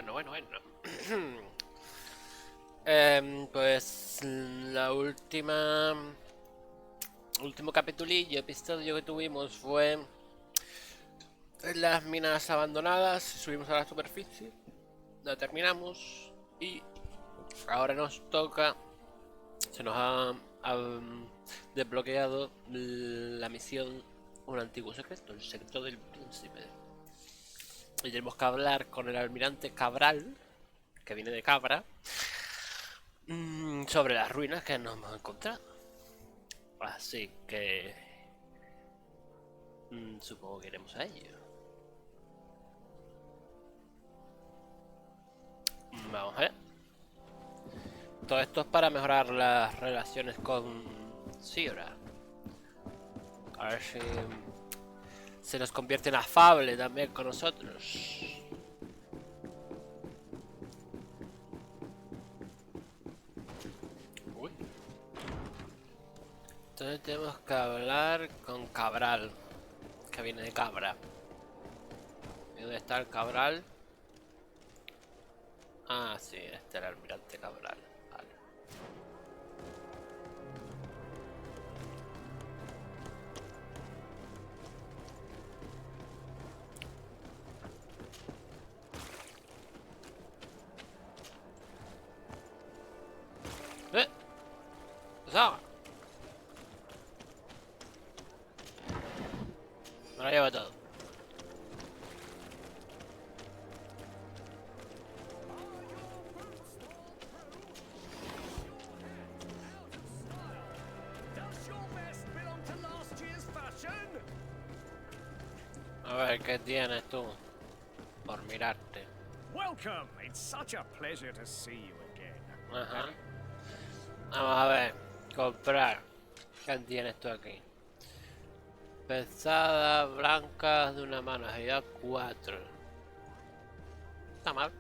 Bueno. Pues la último episodio que tuvimos fue las minas abandonadas. Subimos a la superficie, la terminamos y ahora nos toca. Se nos ha desbloqueado la misión Un antiguo secreto, el secreto del príncipe. Y tenemos que hablar con el almirante Cabral, que viene de Cabra, sobre las ruinas que nos hemos encontrado. Así que supongo que iremos a ello. Vamos a ver. Todo esto es para mejorar las relaciones con Siora. A ver si se nos convierte en afable también con nosotros. Uy. Entonces tenemos que hablar con Cabral, que viene de Cabra. ¿Y dónde está el Cabral? Ah, sí, este es el almirante Cabral. Vale. ¡Pesado! Me lo llevo todo. A ver, ¿qué tienes tú? Por mirarte. Welcome. It's such a pleasure to see you again. Ajá. Vamos a ver. Comprar. ¿Qué tienes tú aquí? Pesadas blancas de una mano. Agilidad 4. Está mal.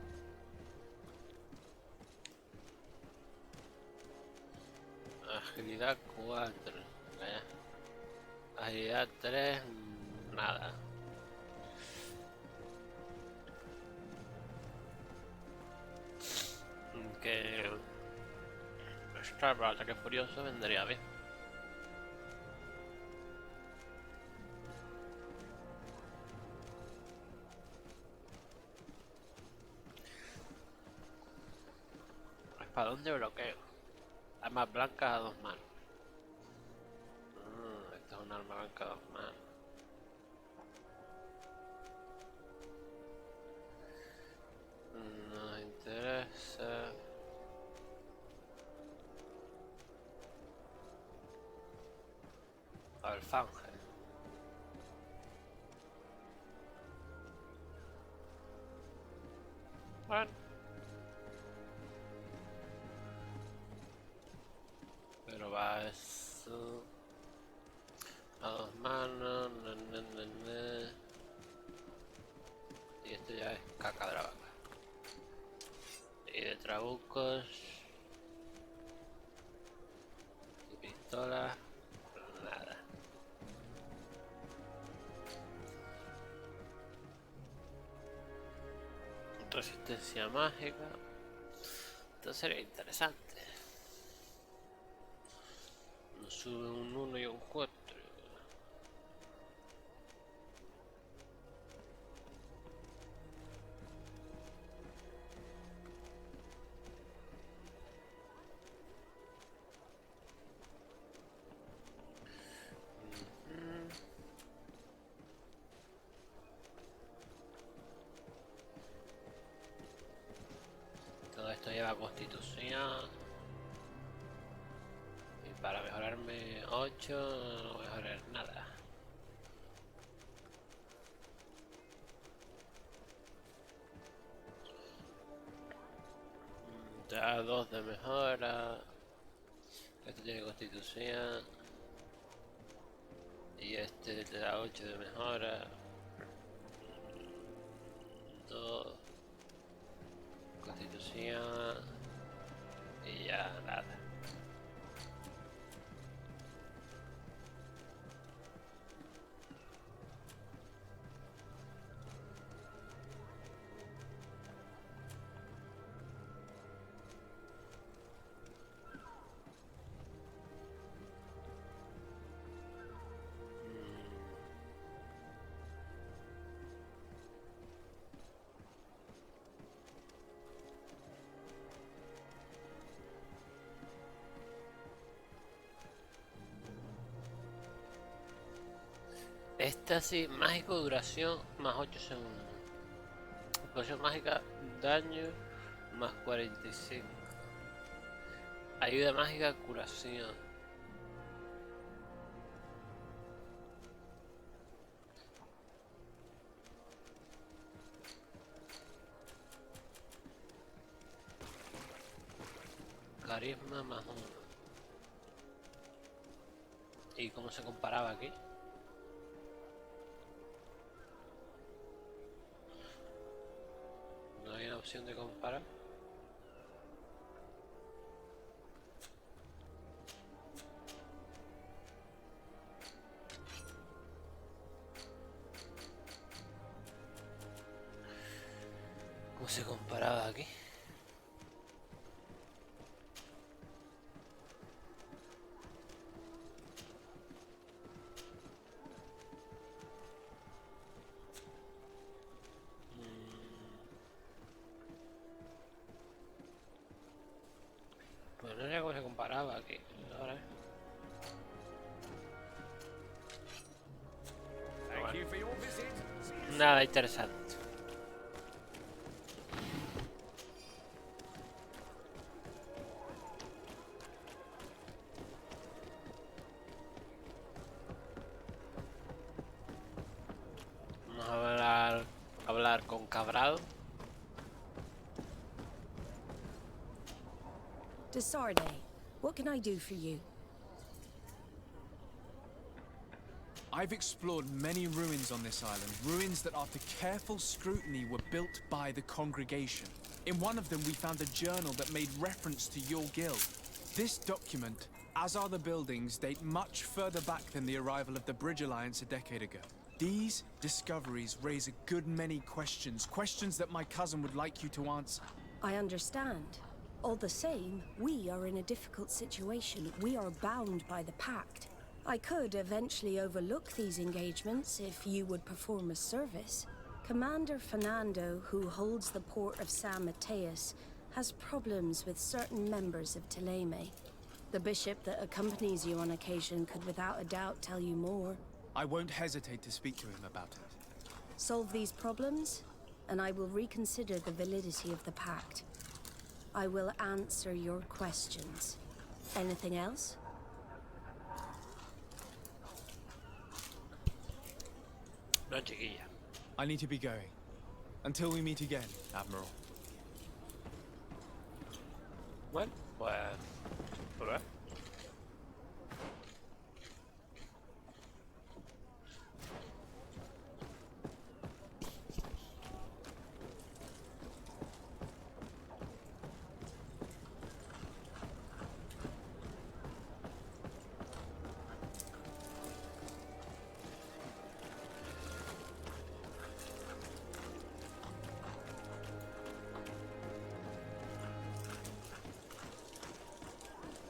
Agilidad 4. Agilidad 3. Nada. Que estar para ataque furioso vendría bien. Espadón de bloqueo. Armas blancas a 2 manos. Esto es un arma blanca a 2 manos. Nos interesa. Alfanje. Bueno. Pero va eso. A 2 manos. Y esto ya es caca de la vaca. Y de trabucos. Y pistolas. Nada. Resistencia mágica. Esto sería interesante. Nos sube un 1 y un 4. Todo esto lleva constitución. Y para mejorarme 8 no voy a mejorar nada. Te da 2 de mejora. Este tiene constitución. Y este te da 8 de mejora. 2. Constitución. Y ya nada. Esta sí, mágico, duración, más 8 segundos. Explosión mágica, daño, más 45. Ayuda mágica, curación. Carisma más 1. ¿Y cómo se comparaba aquí? No hay una opción de comparar. ¿Cómo se comparaba aquí? Pues no sé cómo se comparaba aquí. Ahora. Thank you for your visit. See you soon. Nada interesante. Vamos a hablar con Cabrado. Desarde, what can I do for you? I've explored many ruins on this island, ruins that after careful scrutiny were built by the congregation. In one of them we found a journal that made reference to your guild. This document, as are the buildings, date much further back than the arrival of the Bridge Alliance a decade ago. These discoveries raise a good many questions, questions that my cousin would like you to answer. I understand. All the same, we are in a difficult situation. We are bound by the pact. I could eventually overlook these engagements if you would perform a service. Commander Fernando, who holds the port of San Mateus, has problems with certain members of Teleme. The bishop that accompanies you on occasion could without a doubt tell you more. I won't hesitate to speak to him about it. Solve these problems, and I will reconsider the validity of the pact. I will answer your questions. Anything else? No, chiquilla. I need to be going. Until we meet again, Admiral. Bueno, pues... Volver.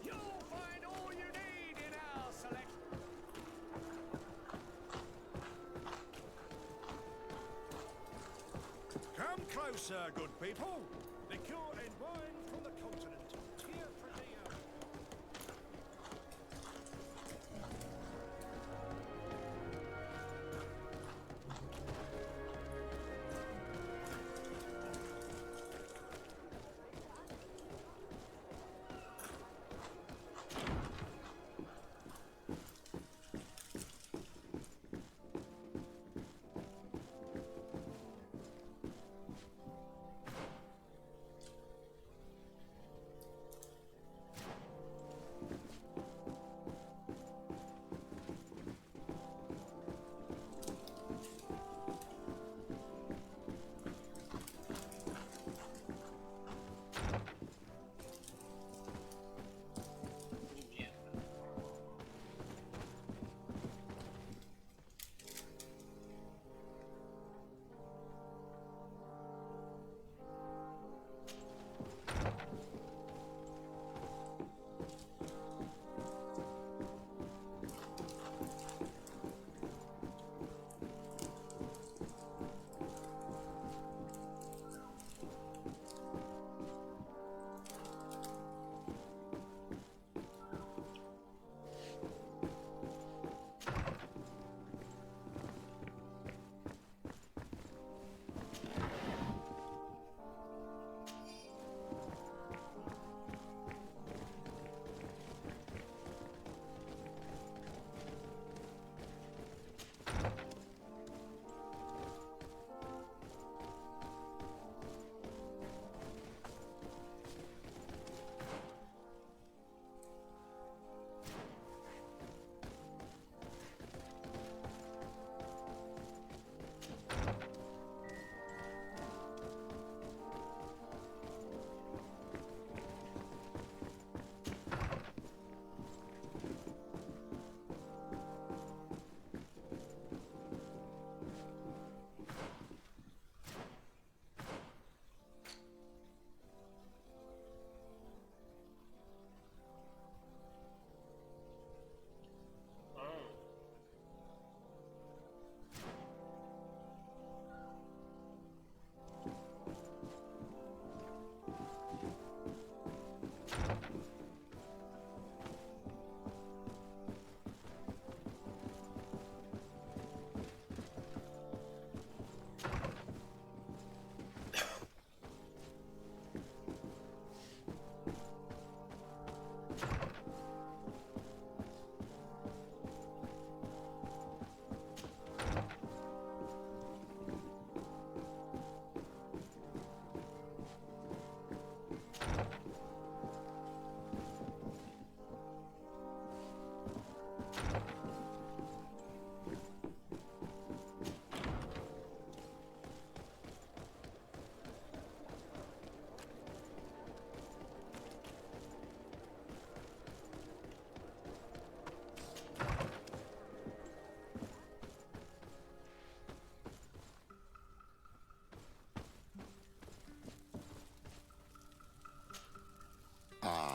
You'll find all you need in our select. Come closer, good people. Liqueur and wine from the continent. Here for Leo.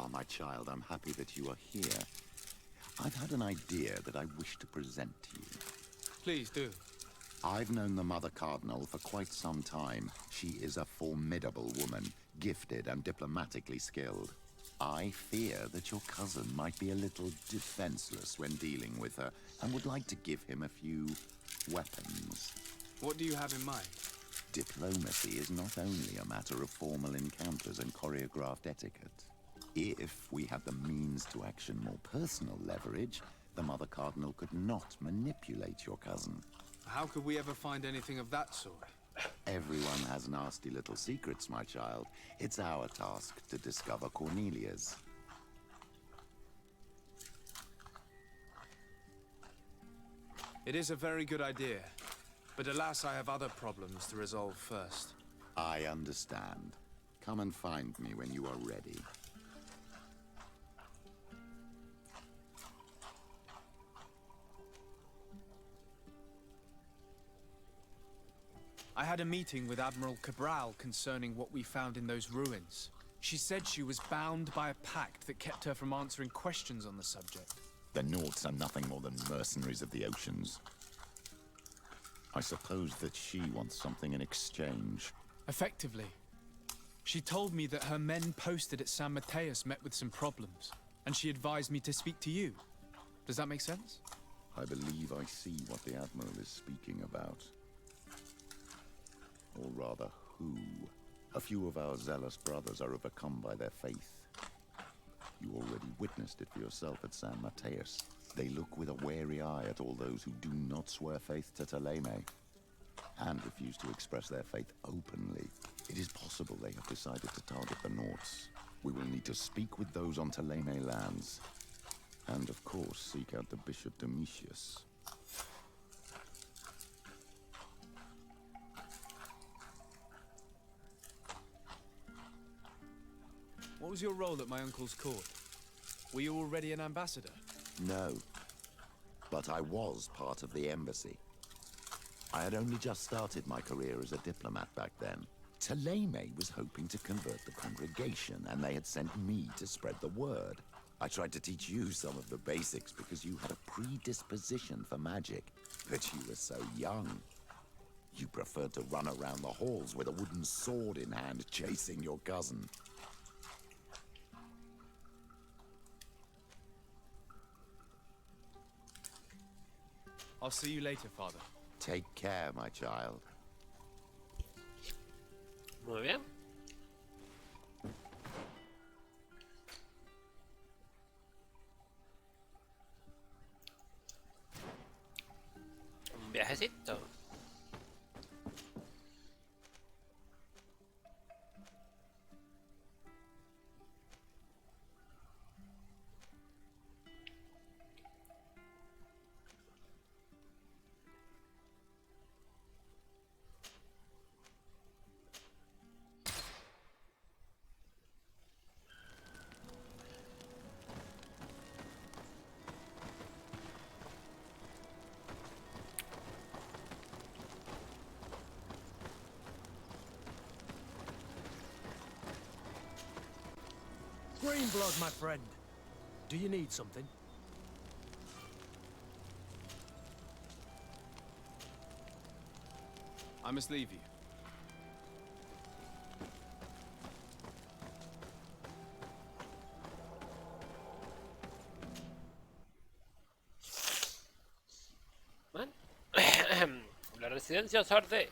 Ah, my child, I'm happy that you are here. I've had an idea that I wish to present to you. Please do. I've known the Mother Cardinal for quite some time. She is a formidable woman, gifted and diplomatically skilled. I fear that your cousin might be a little defenseless when dealing with her, and would like to give him a few weapons. What do you have in mind? Diplomacy is not only a matter of formal encounters and choreographed etiquette. If we had the means to action more personal leverage, the Mother Cardinal could not manipulate your cousin. How could we ever find anything of that sort? Everyone has nasty little secrets, my child. It's our task to discover Cornelia's. It is a very good idea, but alas, I have other problems to resolve first. I understand. Come and find me when you are ready. I had a meeting with Admiral Cabral concerning what we found in those ruins. She said she was bound by a pact that kept her from answering questions on the subject. The Nauts are nothing more than mercenaries of the oceans. I suppose that she wants something in exchange. Effectively. She told me that her men posted at San Mateus met with some problems, and she advised me to speak to you. Does that make sense? I believe I see what the Admiral is speaking about. Or rather, who. A few of our zealous brothers are overcome by their faith. You already witnessed it for yourself at San Mateus. They look with a wary eye at all those who do not swear faith to Ptolemy, and refuse to express their faith openly. It is possible they have decided to target the Nauts. We will need to speak with those on Ptolemy lands, and of course seek out the Bishop Domitius. What was your role at my uncle's court? Were you already an ambassador? No, but I was part of the embassy. I had only just started my career as a diplomat back then. Ptolemy was hoping to convert the congregation, and they had sent me to spread the word. I tried to teach you some of the basics because you had a predisposition for magic, but you were so young. You preferred to run around the halls with a wooden sword in hand, chasing your cousin. I'll see you later, Father. Take care, my child. Muy bien. Un viajecito. Green blood, my friend. Do you need something? I must leave you. Bueno. La residencia Sarde.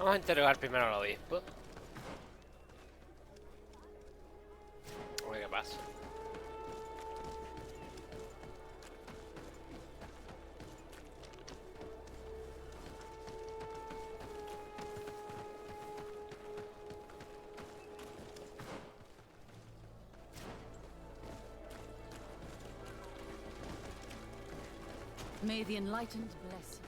Vamos a interrogar primero al obispo. A ver qué pasa. May the enlightened bless you.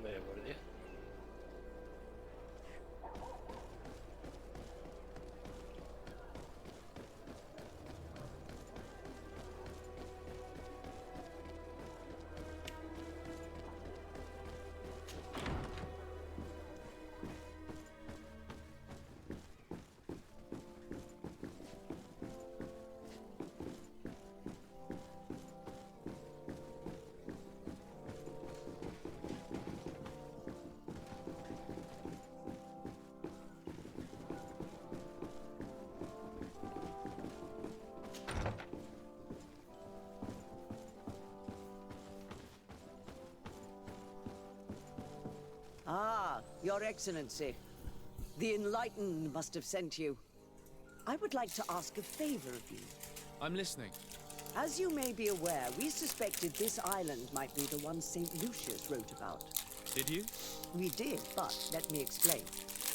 Vaya por Dios. Ah, Your Excellency. The Enlightened must have sent you. I would like to ask a favor of you. I'm listening. As you may be aware, we suspected this island might be the one St. Lucius wrote about. Did you? We did, but let me explain.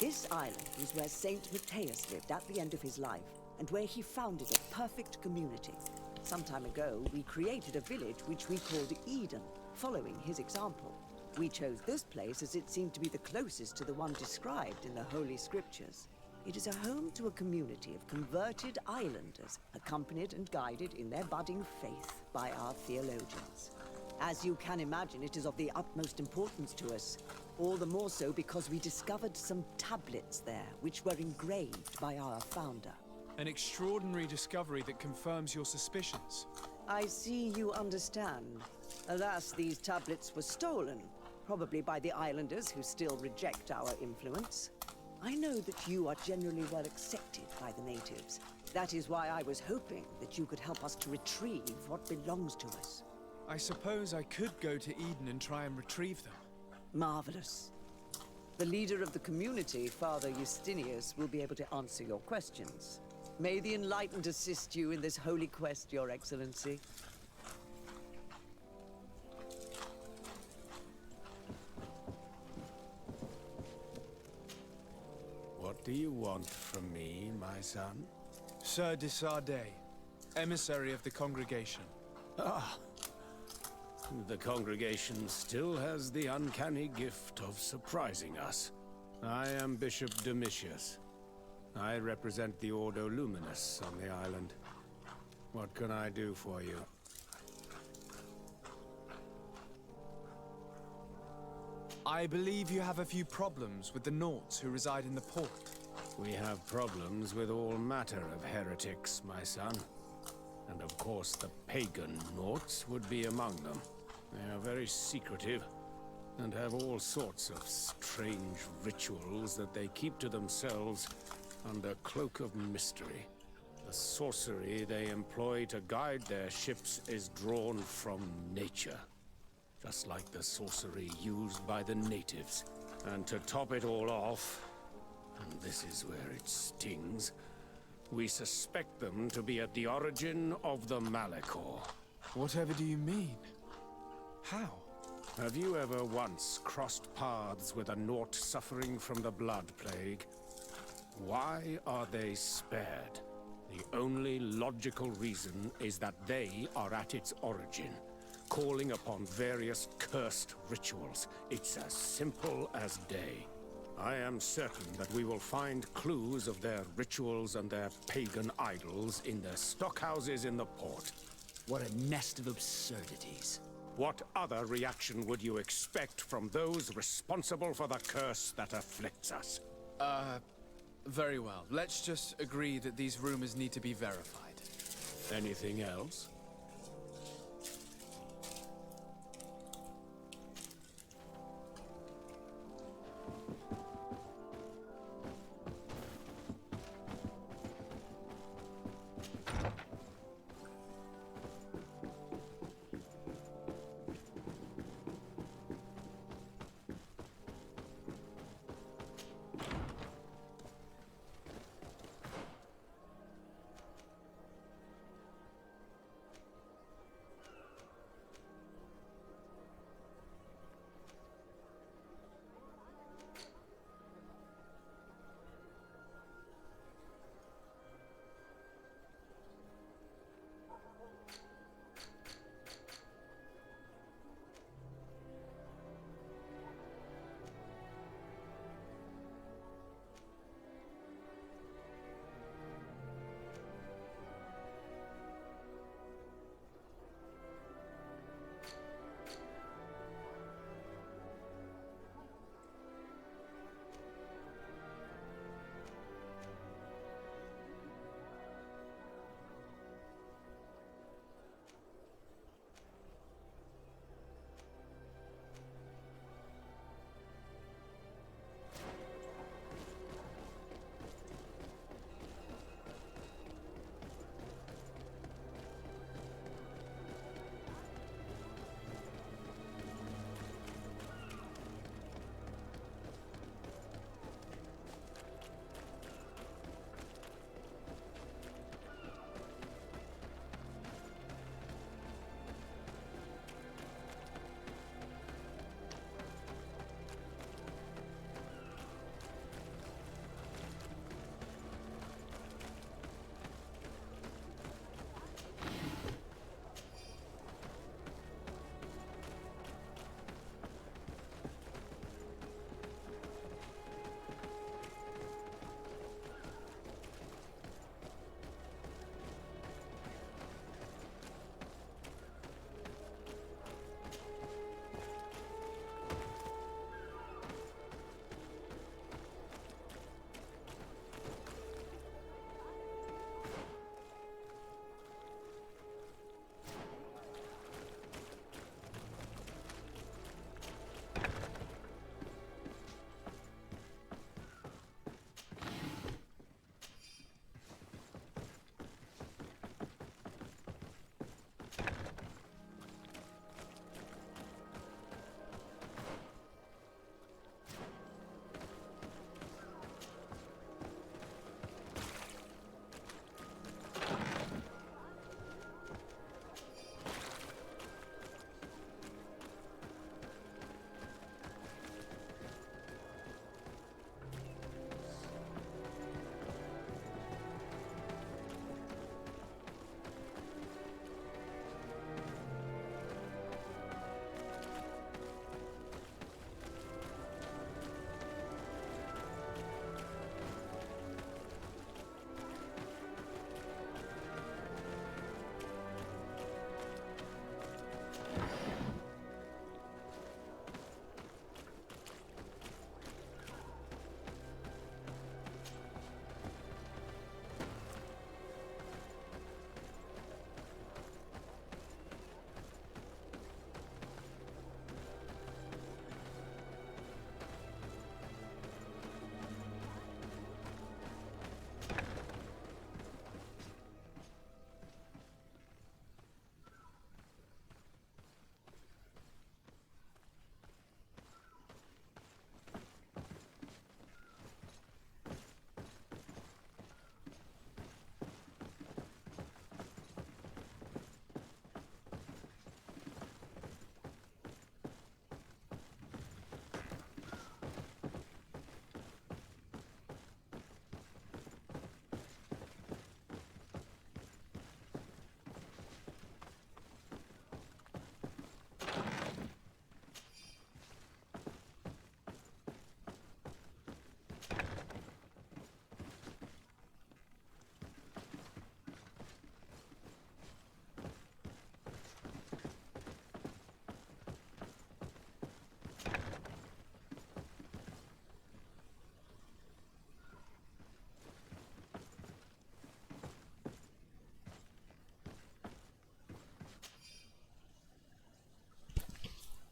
This island was where St. Matthias lived at the end of his life, and where he founded a perfect community. Some time ago, we created a village which we called Eden, following his example. We chose this place as it seemed to be the closest to the one described in the Holy Scriptures. It is a home to a community of converted islanders, accompanied and guided in their budding faith by our theologians. As you can imagine, it is of the utmost importance to us, all the more so because we discovered some tablets there, which were engraved by our founder. An extraordinary discovery that confirms your suspicions. I see you understand. Alas, these tablets were stolen, probably by the islanders who still reject our influence. I know that you are generally well accepted by the natives. That is why I was hoping that you could help us to retrieve what belongs to us. I suppose I could go to Eden and try and retrieve them. Marvelous. The leader of the community, Father Justinius, will be able to answer your questions. May the Enlightened assist you in this holy quest, Your Excellency. What do you want from me, my son? Sir de Sardet, emissary of the congregation. Ah, the congregation still has the uncanny gift of surprising us. I am Bishop Domitius. I represent the Ordo Luminous on the island. What can I do for you? I believe you have a few problems with the Nauts who reside in the port. We have problems with all matter of heretics, my son. And of course the pagan Nauts would be among them. They are very secretive, and have all sorts of strange rituals that they keep to themselves under cloak of mystery. The sorcery they employ to guide their ships is drawn from nature, just like the sorcery used by the natives. And to top it all off, and this is where it stings, we suspect them to be at the origin of the Malachor. Whatever do you mean? How? Have you ever once crossed paths with a Naut suffering from the blood plague? Why are they spared? The only logical reason is that they are at its origin, calling upon various cursed rituals. It's as simple as day. I am certain that we will find clues of their rituals and their pagan idols in their stockhouses in the port. What a nest of absurdities. What other reaction would you expect from those responsible for the curse that afflicts us? Very well. Let's just agree that these rumors need to be verified. Anything else?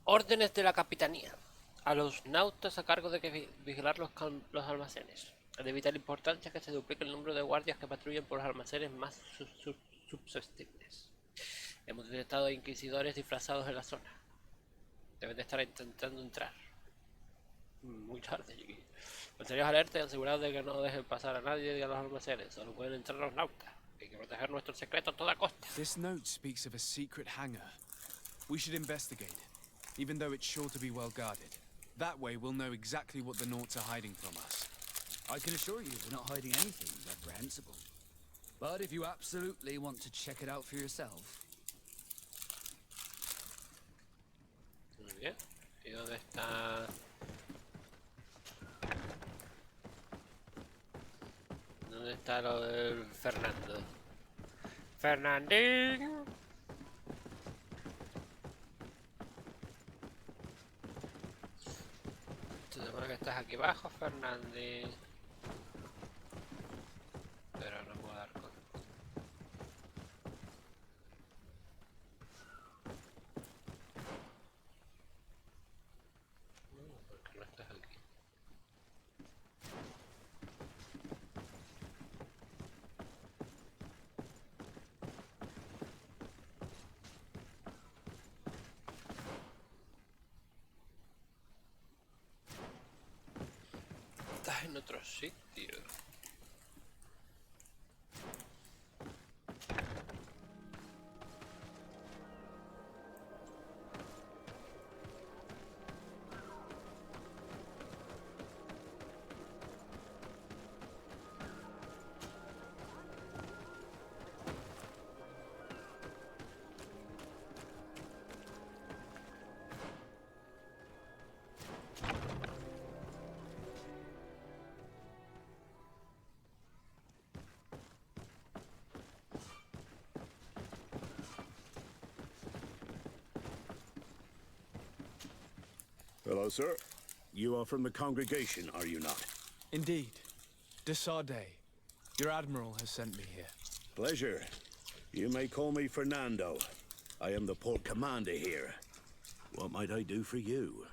Órdenes de la capitanía. A los nautas a cargo de vigilar los almacenes. Es de vital importancia que se duplique el número de guardias que patrullen por los almacenes más susceptibles. Hemos detectado inquisidores disfrazados en la zona. Deben de estar intentando entrar. Muy tarde llegué. Manteneos alerta y asegurados de que no dejen pasar a nadie de los almacenes. Solo pueden entrar los nautas. Hay que proteger nuestro secreto a toda costa. This note speaks of a secret hangar. We should investigate, even though it's sure to be well guarded. That way we'll know exactly what the Naughts are hiding from us. I can assure you we're not hiding anything reprehensible. But if you absolutely want to check it out for yourself... Muy bien. ¿Y dónde está...? ¿Dónde está lo del Fernando? ¡Fernandín! Se supone que estás aquí abajo, Fernandín. Pero no puedo dar con... ¿Por qué no estás aquí? Estás en otro sitio. Hello, sir. You are from the congregation, are you not? Indeed. Desarde. Your admiral has sent me here. Pleasure. You may call me Fernando. I am the port commander here. What might I do for you?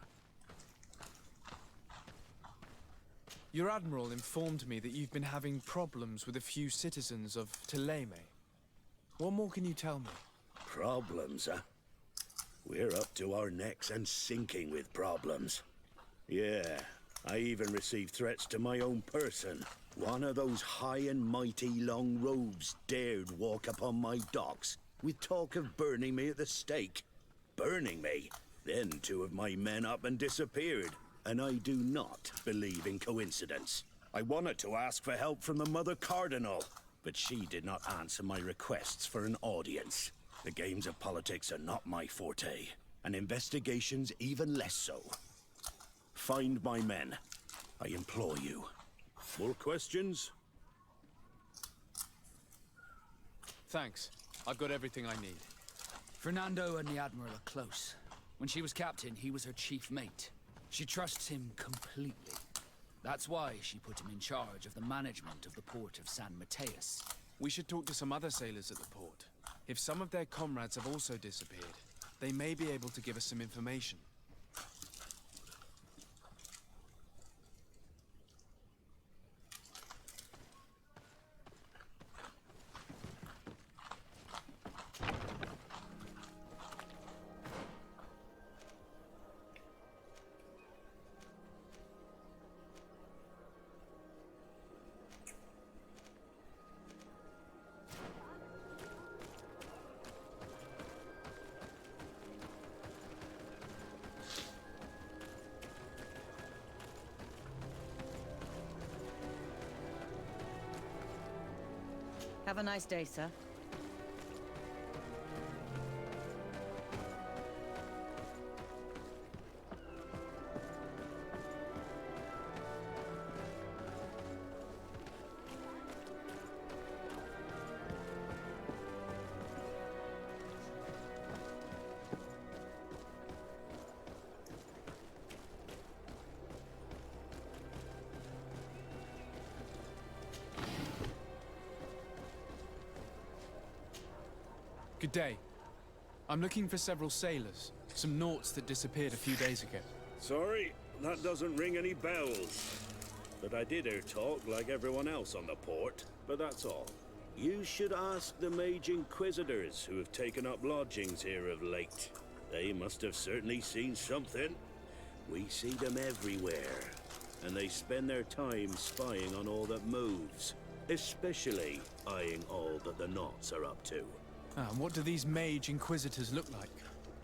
Your admiral informed me that you've been having problems with a few citizens of Teleme. What more can you tell me? Problems, huh? We're up to our necks and sinking with problems. Yeah, I even received threats to my own person. One of those high and mighty long robes dared walk upon my docks with talk of burning me at the stake. Burning me? Then two of my men up and disappeared, and I do not believe in coincidence. I wanted to ask for help from the Mother Cardinal, but she did not answer my requests for an audience. The games of politics are not my forte, and investigations even less so. Find my men. I implore you. More questions? Thanks. I've got everything I need. Fernando and the Admiral are close. When she was captain, he was her chief mate. She trusts him completely. That's why she put him in charge of the management of the port of San Mateus. We should talk to some other sailors at the port. If some of their comrades have also disappeared, they may be able to give us some information. Have a nice day, sir. Good day. I'm looking for several sailors. Some Naughts that disappeared a few days ago. Sorry, that doesn't ring any bells. But I did hear talk like everyone else on the port, but that's all. You should ask the Mage Inquisitors who have taken up lodgings here of late. They must have certainly seen something. We see them everywhere, and they spend their time spying on all that moves, especially eyeing all that the Naughts are up to. And what do these Mage Inquisitors look like?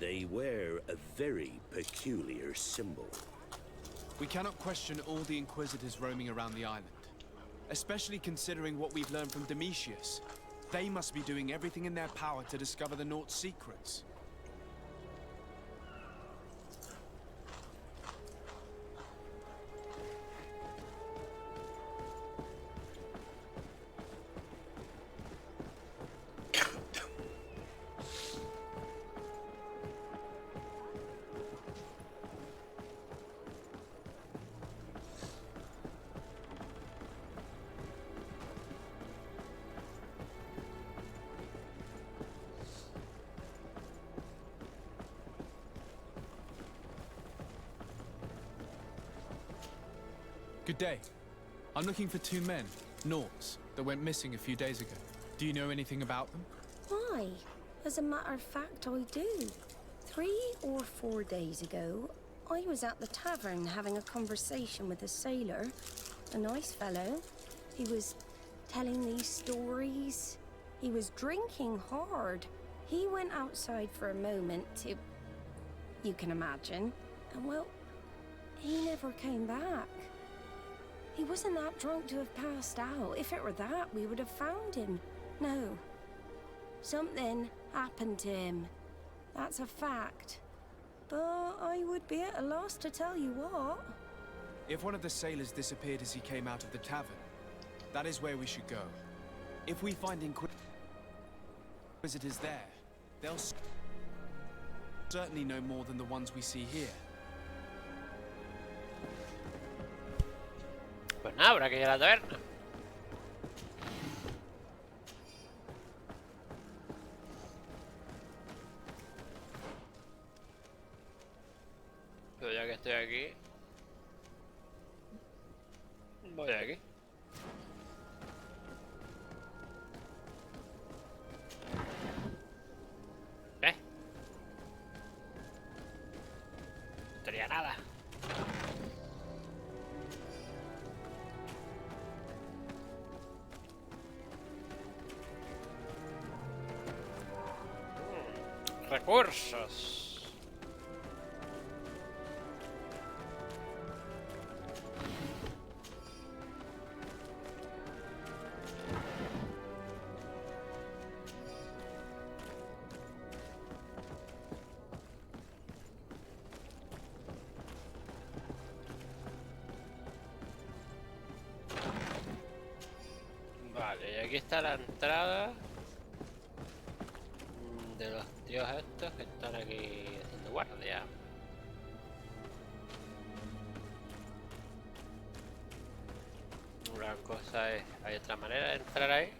They wear a very peculiar symbol. We cannot question all the Inquisitors roaming around the island, especially considering what we've learned from Domitius. They must be doing everything in their power to discover the Naughts' secrets. Good day. I'm looking for 2 men, Naughts, that went missing a few days ago. Do you know anything about them? Why? As a matter of fact, I do. 3 or 4 days ago, I was at the tavern having a conversation with a sailor. A nice fellow. He was telling these stories. He was drinking hard. He went outside for a moment to... you can imagine. And well, he never came back. He wasn't that drunk to have passed out. If it were that, we would have found him. No. Something happened to him. That's a fact. But I would be at a loss to tell you what. If one of the sailors disappeared as he came out of the tavern, that is where we should go. If we find Inquisitors there, they'll certainly know more than the ones we see here. Pues nada, habrá que ir a la taberna. Pero ya que estoy aquí, voy aquí. No tenía nada. Recursos. Vale, y aquí está la entrada de los tíos estos que están aquí haciendo guardia. Una cosa es, hay otra manera de entrar ahí.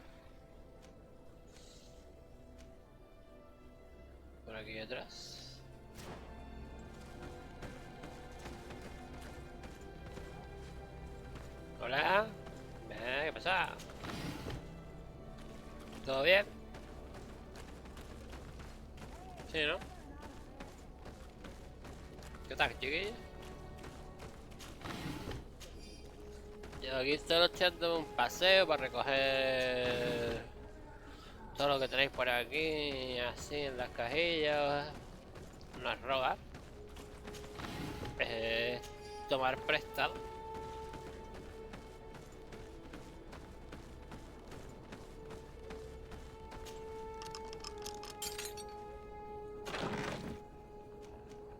Por aquí atrás. Hola. ¿Qué pasa? ¿Todo bien? Sí, ¿no? ¿Qué tal, chiquillos? Yo aquí solo echando un paseo para recoger todo lo que tenéis por aquí, así en las cajillas. No es robar, es tomar prestado.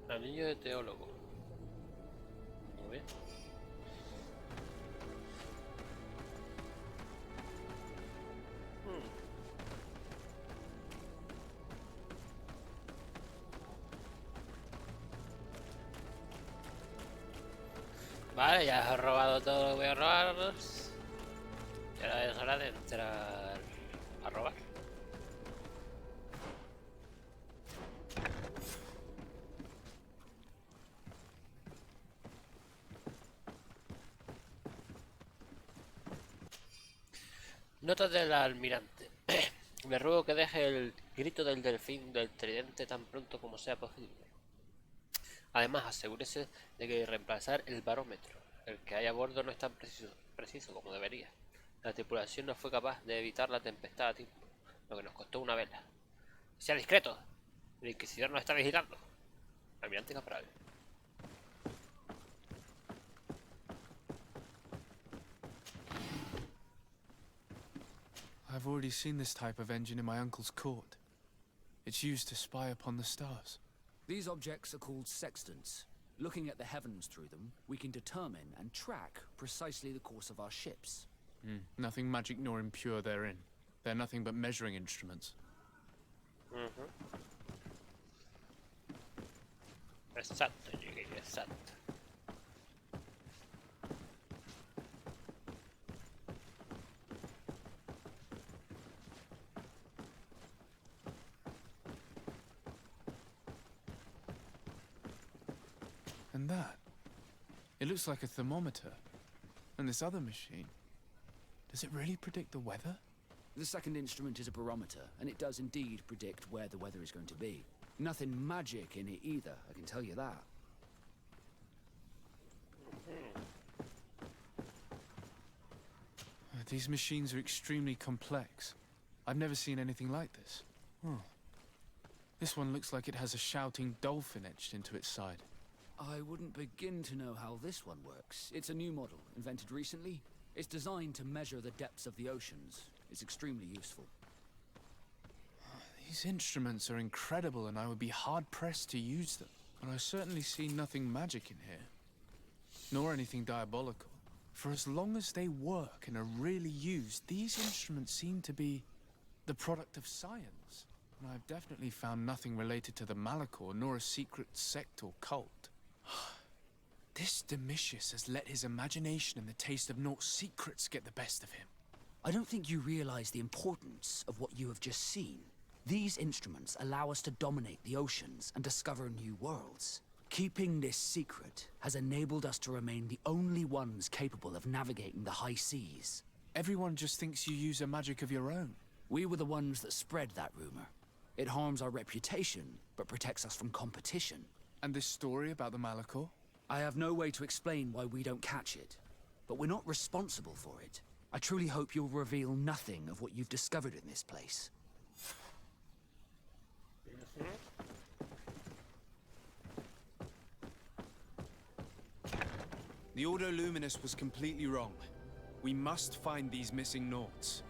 Anillo de teólogo. Muy bien. Vale, ya he robado todo lo que voy a robar. Y ahora es hora de entrar a robar. Nota del almirante. Le ruego que deje el grito del delfín del tridente tan pronto como sea posible. Además, asegúrese de que reemplazar el barómetro. El que hay a bordo no es tan preciso como debería. La tripulación no fue capaz de evitar la tempestad a tiempo, lo que nos costó una vela. ¡Sea discreto! El inquisidor nos está vigilando. Almirante Caporal. I've already seen this type of engine in my uncle's court. It's used to spy upon the stars. These objects are called sextants. Looking at the heavens through them, we can determine and track precisely the course of our ships. Nothing magic nor impure therein. They're nothing but measuring instruments. Exacto, llegué, exacto. And that? It looks like a thermometer. And this other machine, does it really predict the weather? The second instrument is a barometer, and it does indeed predict where the weather is going to be. Nothing magic in it either, I can tell you that. These machines are extremely complex. I've never seen anything like this. This one looks like it has a shouting dolphin etched into its side. I wouldn't begin to know how this one works. It's a new model, invented recently. It's designed to measure the depths of the oceans. It's extremely useful. These instruments are incredible, and I would be hard-pressed to use them. But I certainly see nothing magic in here. Nor anything diabolical. For as long as they work and are really used, these instruments seem to be the product of science. And I've definitely found nothing related to the Malachor, nor a secret sect or cult. This Domitius has let his imagination and the taste of Nort's secrets get the best of him. I don't think you realize the importance of what you have just seen. These instruments allow us to dominate the oceans and discover new worlds. Keeping this secret has enabled us to remain the only ones capable of navigating the high seas. Everyone just thinks you use a magic of your own. We were the ones that spread that rumor. It harms our reputation, but protects us from competition. And this story about the Malachor? I have no way to explain why we don't catch it, but we're not responsible for it. I truly hope you'll reveal nothing of what you've discovered in this place. The Ordo Luminous was completely wrong. We must find these missing Norts.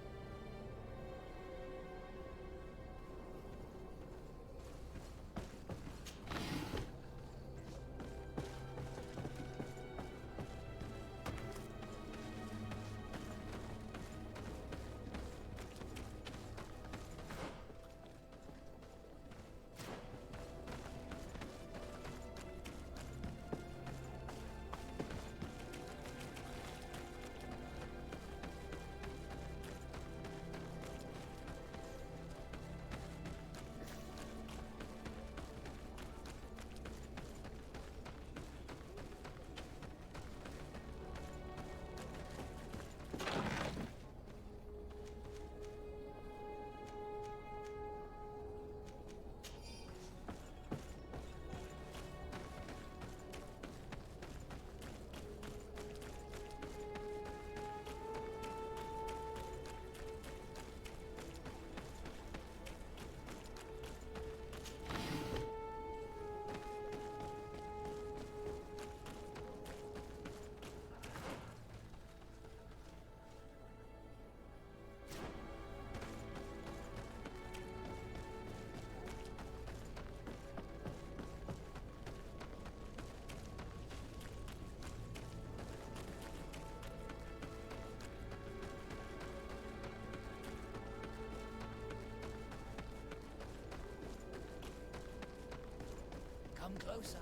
Come closer.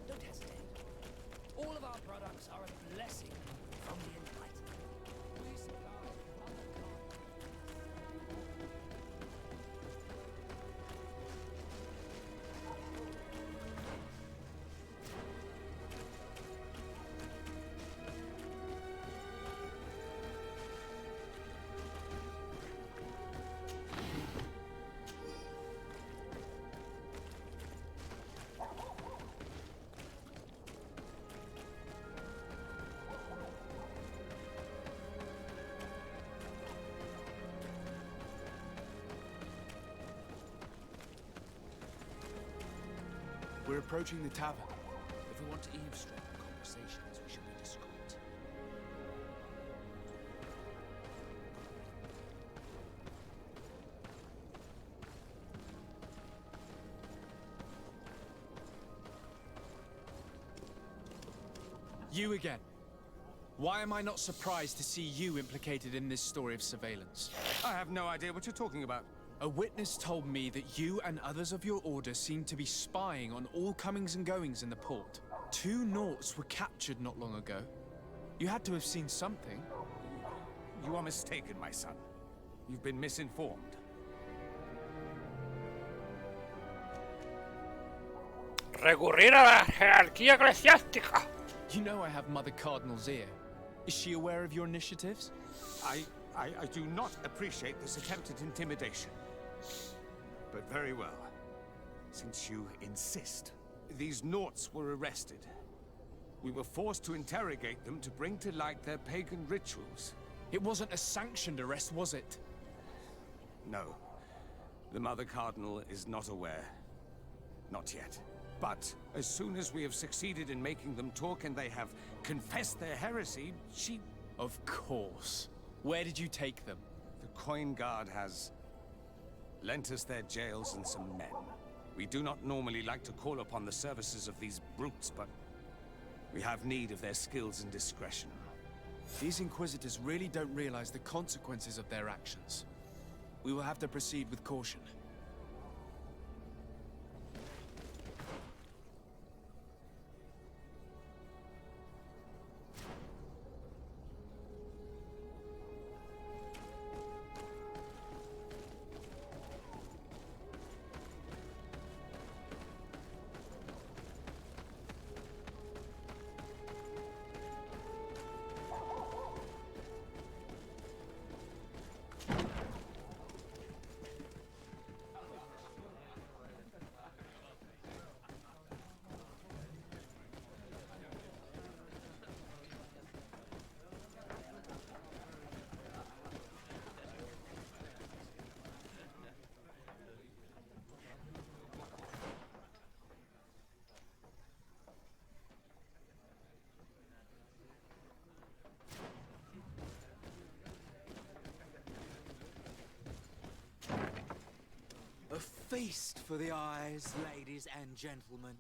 Don't hesitate. All of our products are a blessing from the Enlightened. We supply We're approaching the tavern. If we want to eavesdrop on conversations, we should be discreet. You again. Why am I not surprised to see you implicated in this story of surveillance? I have no idea what you're talking about. A witness told me that you and others of your order seem to be spying on all comings and goings in the port. 2 Nauts were captured not long ago. You had to have seen something. You are mistaken, my son. You've been misinformed. Recurrir a la jerarquía eclesiástica. You know I have Mother Cardinal's ear. Is she aware of your initiatives? I do not appreciate this attempt at intimidation. But very well. Since you insist, these Nauts were arrested. We were forced to interrogate them to bring to light their pagan rituals. It wasn't a sanctioned arrest, was it? No. The Mother Cardinal is not aware. Not yet. But as soon as we have succeeded in making them talk and they have confessed their heresy, she... Of course. Where did you take them? The Coin Guard has lent us their jails and some men. We do not normally like to call upon the services of these brutes, but we have need of their skills and discretion. These Inquisitors really don't realize the consequences of their actions. We will have to proceed with caution. A feast for the eyes, ladies and gentlemen,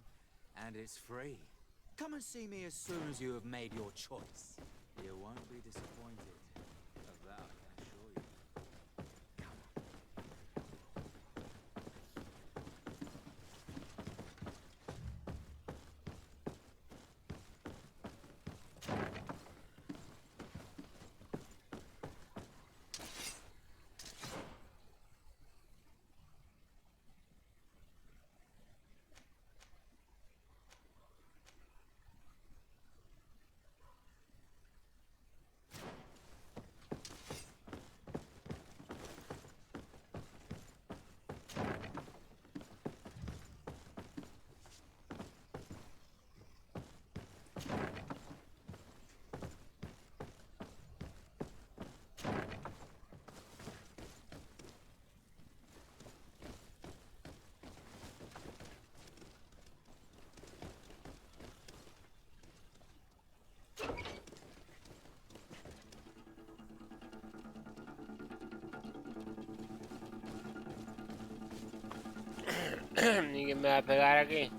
and it's free. Come and see me as soon as you have made your choice. You won't be disappointed. Of that I can assure you. ¿Y quién me va a pegar aquí?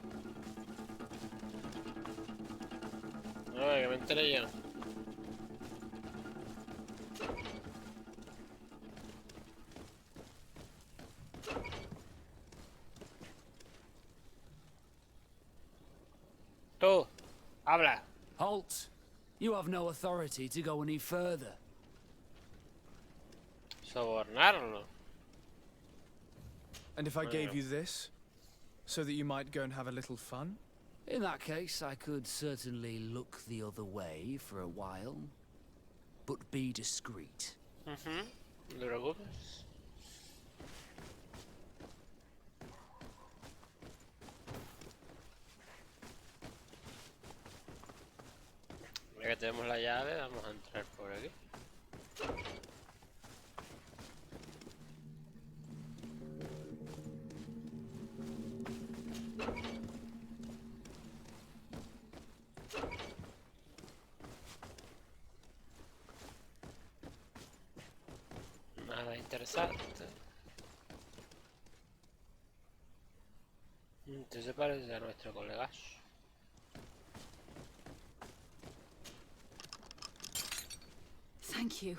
No, que me enteré yo. Tú, habla. Halt! You have no authority to go any further. Sobornarlo. And if I gave you this, so that you might go and have a little fun? In that case, I could certainly look the other way for a while. But be discreet. No te preocupes. Ya que tenemos la llave, vamos a entrar por aquí. Nada interesante. Este se parece a nuestro colegazo. Thank you.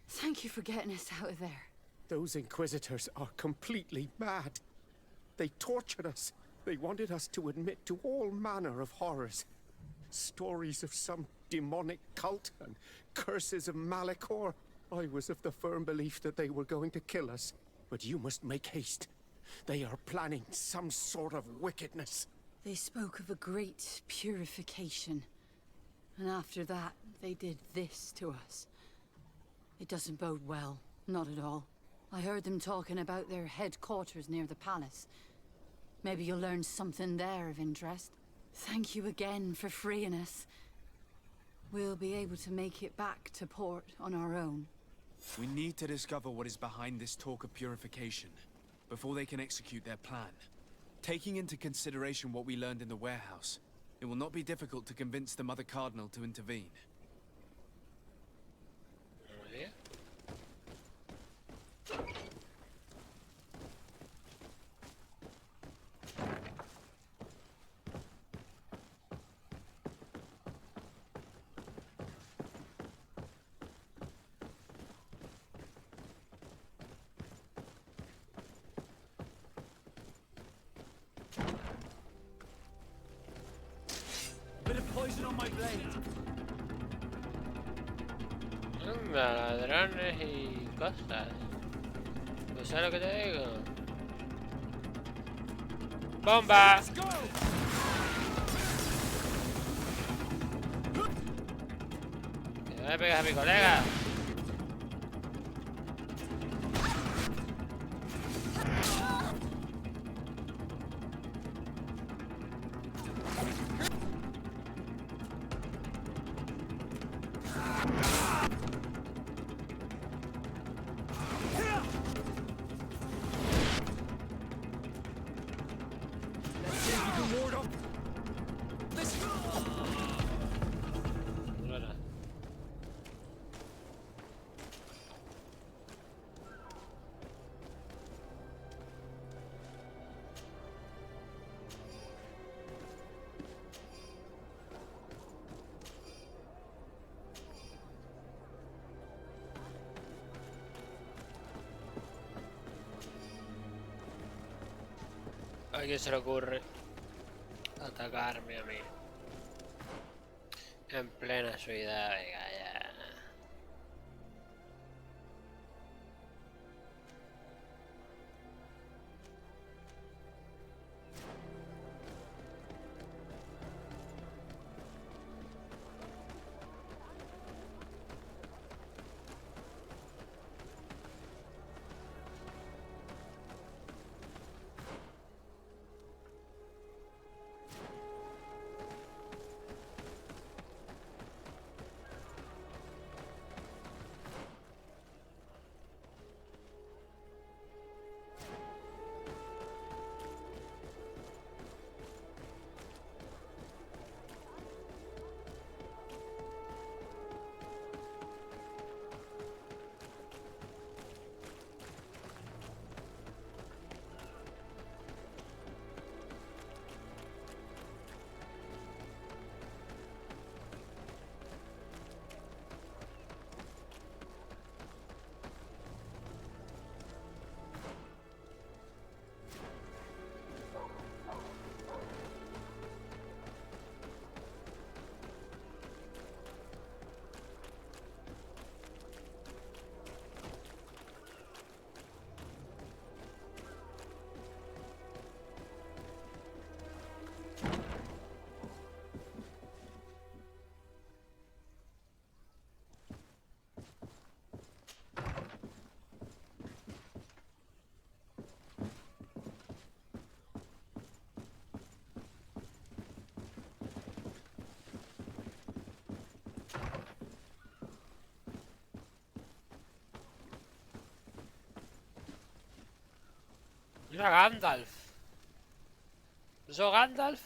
Thank you for getting us out of there. Those Inquisitors are completely mad. They tortured us. They wanted us to admit to all manner of horrors. Stories of some demonic cult and curses of Malachor. I was of the firm belief that they were going to kill us. But you must make haste. They are planning some sort of wickedness. They spoke of a great purification. And after that, they did this to us. It doesn't bode well. Not at all. I heard them talking about their headquarters near the palace. Maybe you'll learn something there of interest. Thank you again for freeing us. We'll be able to make it back to port on our own. We need to discover what is behind this talk of purification, before they can execute their plan. Taking into consideration what we learned in the warehouse, it will not be difficult to convince the Mother Cardinal to intervene. Bit of poison on my blade. Anda, ladrones y cosas. ¿Tú sabes lo que te digo? ¡Bomba! Que no le pegas a mi colega. ¿A quién se le ocurre atacarme a mí? En plena ciudad, venga ya. Mira Gandalf. ¿Eso Gandalf?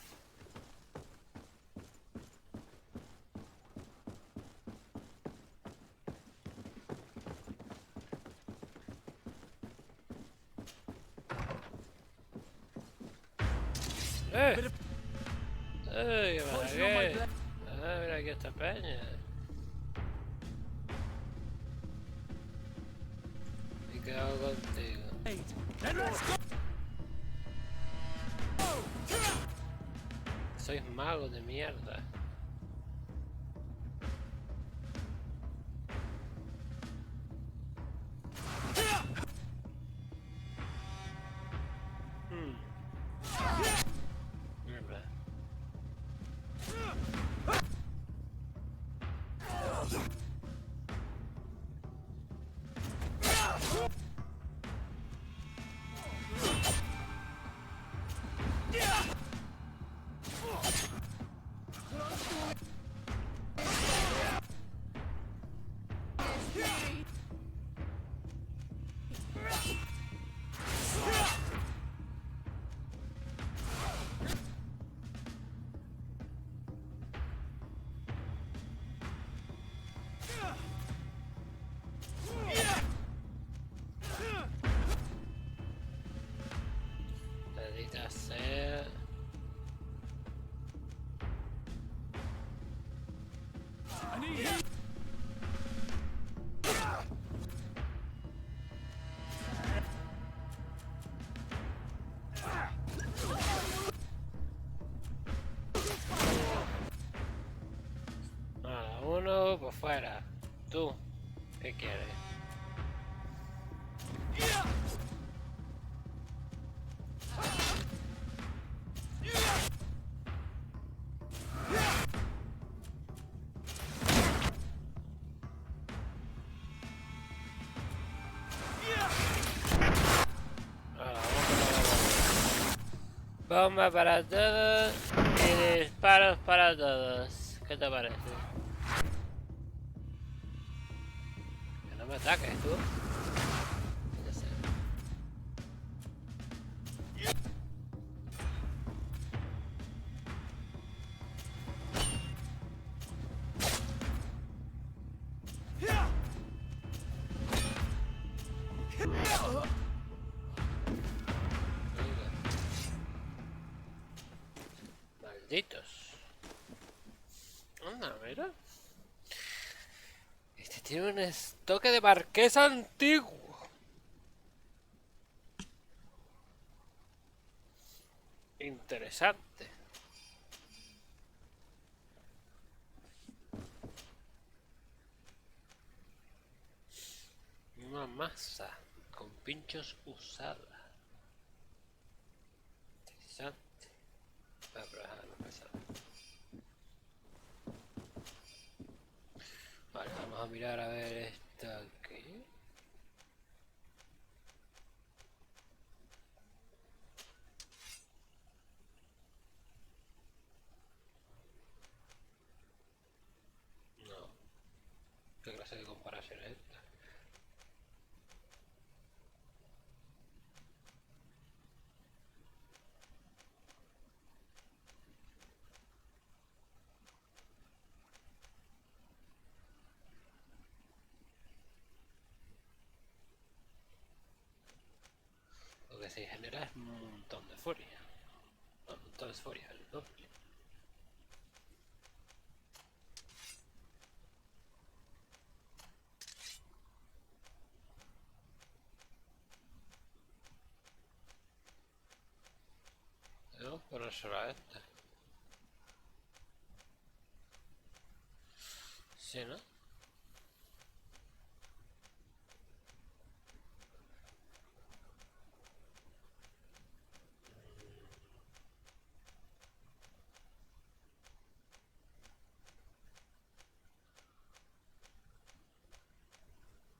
¡Qué malagué! Ah, mira aquí esta peña. ¿Y qué hago contigo? Sois magos de mierda. Mierda. Maldita sea. Nada, uno por fuera. Tú, ¿qué quieres? Bomba para todos y disparos para todos. ¿Qué te parece? Que no me ataques tú. Ya sé. Malditos. Anda, mira. Este tiene un estoque de marqués antiguo. Interesante. Una masa con pinchos usada. Interesante. Voy a probar a empezar. Vale, vamos a mirar a ver esto aquí. No. ¿Qué clase de comparación es esta? Lo que se genera es un montón de furia. No, un montón de furia, el doble. No, pero eso era esta. Sí, ¿no?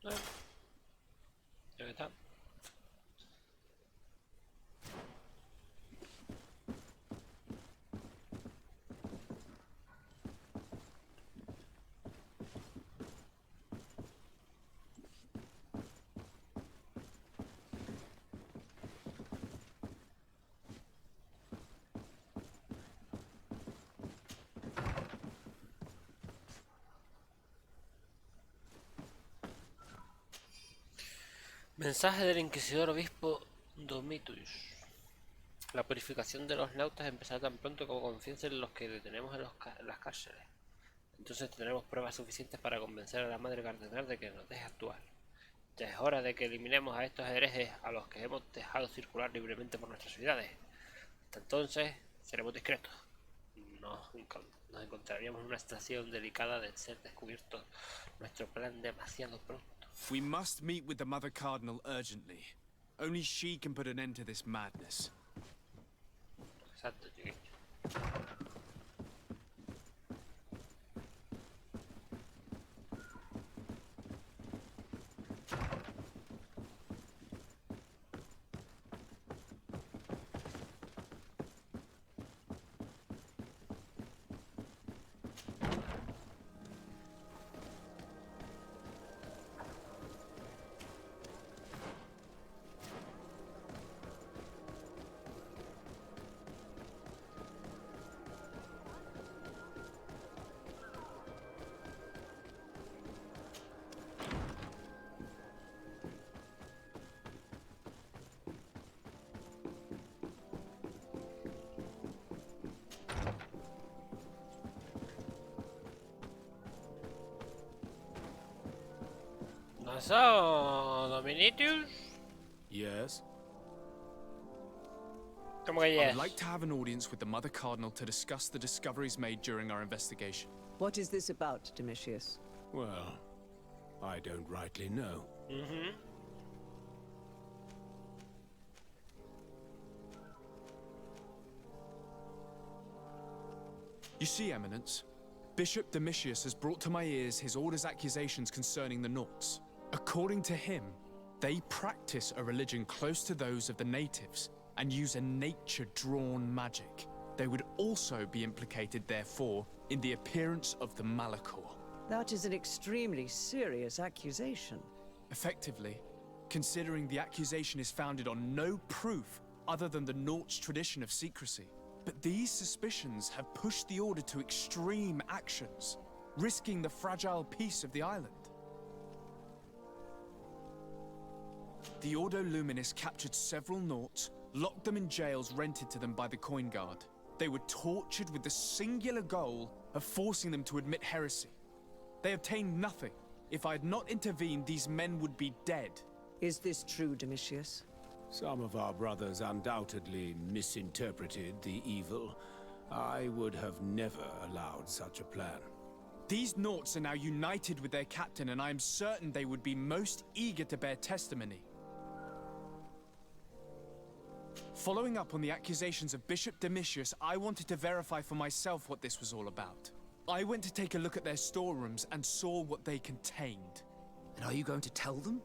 No. Ya está. Mensaje del inquisidor obispo Domitus. La purificación de los nautas empezará tan pronto como confiesen los que detenemos en las cárceles. Entonces tendremos pruebas suficientes para convencer a la Madre Cardenal de que nos deje actuar. Ya es hora de que eliminemos a estos herejes a los que hemos dejado circular libremente por nuestras ciudades. Hasta entonces, seremos discretos. Nos encontraríamos en una situación delicada de ser descubierto nuestro plan demasiado pronto. We must meet with the Mother Cardinal urgently. Only she can put an end to this madness. Exacto, chiquillo. So, Dominitius? Yes? ¿Cómo que I yes? would like to have an audience with the Mother Cardinal to discuss the discoveries made during our investigation. What is this about, Domitius? Well, I don't rightly know. You see, Eminence, Bishop Domitius has brought to my ears his order's accusations concerning the Nauts. According to him, they practice a religion close to those of the natives and use a nature-drawn magic. They would also be implicated, therefore, in the appearance of the Malachor. That is an extremely serious accusation. Effectively, considering the accusation is founded on no proof other than the Nauts' tradition of secrecy. But these suspicions have pushed the Order to extreme actions, risking the fragile peace of the island. The Ordo Luminis captured several Nauts, locked them in jails rented to them by the Coin Guard. They were tortured with the singular goal of forcing them to admit heresy. They obtained nothing. If I had not intervened, these men would be dead. Is this true, Domitius? Some of our brothers undoubtedly misinterpreted the evil. I would have never allowed such a plan. These Nauts are now united with their captain, and I am certain they would be most eager to bear testimony. Following up on the accusations of Bishop Domitius, I wanted to verify for myself what this was all about. I went to take a look at their storerooms and saw what they contained. And are you going to tell them?